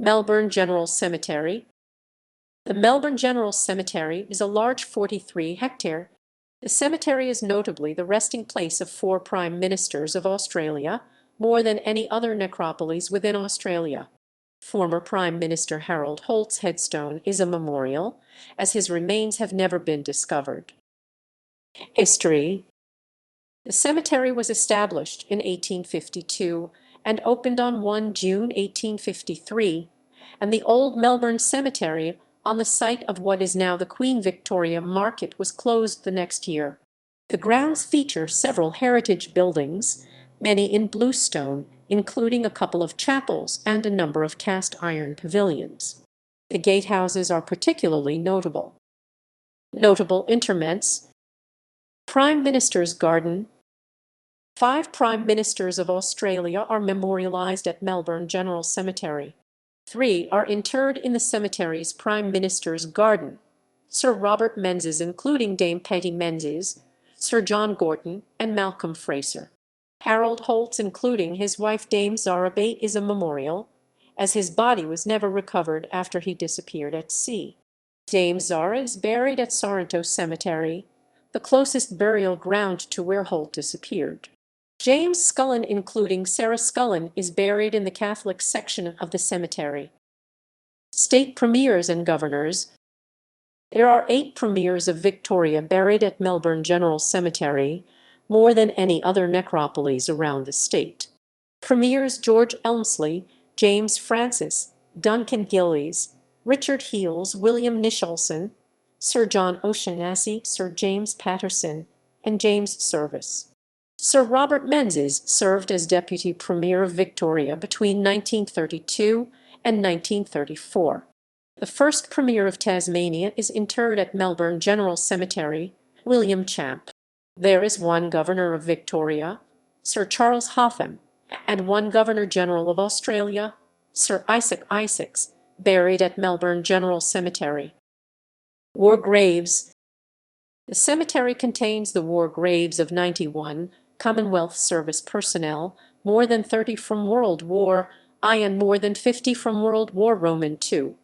Melbourne General Cemetery. The Melbourne General Cemetery is a large 43-hectare. The cemetery is notably the resting place of 4 Prime Ministers of Australia, more than any other necropolis within Australia. Former Prime Minister Harold Holt's headstone is a memorial, as his remains have never been discovered. History. The cemetery was established in 1852 and opened on 1 June 1853, and the old Melbourne Cemetery on the site of what is now the Queen Victoria Market was closed the next year. The grounds feature several heritage buildings, many in bluestone, including a couple of chapels and a number of cast-iron pavilions. The gatehouses are particularly notable. Notable interments. Prime Minister's Garden. 5 Prime Ministers of Australia are memorialised at Melbourne General Cemetery. 3 are interred in the cemetery's Prime Minister's Garden: Sir Robert Menzies, including Dame Patty Menzies, Sir John Gorton, and Malcolm Fraser. Harold Holt's, including his wife Dame Zara Bate, is a memorial, as his body was never recovered after he disappeared at sea. Dame Zara is buried at Sorrento Cemetery, the closest burial ground to where Holt disappeared. James Scullin, including Sarah Scullin, is buried in the Catholic section of the cemetery. State Premiers and Governors. There are 8 Premiers of Victoria buried at Melbourne General Cemetery, more than any other necropolis around the state. Premiers George Elmsley, James Francis, Duncan Gillies, Richard Heels, William Nicholson, Sir John O'Shaughnessy, Sir James Patterson, and James Service. Sir Robert Menzies served as Deputy Premier of Victoria between 1932 and 1934. The first Premier of Tasmania is interred at Melbourne General Cemetery, William Champ. There is 1 Governor of Victoria, Sir Charles Hotham, and 1 Governor-General of Australia, Sir Isaac Isaacs, buried at Melbourne General Cemetery. War graves. The cemetery contains the war graves of 91 Commonwealth service personnel, more than 30 from World War I and more than 50 from World War II.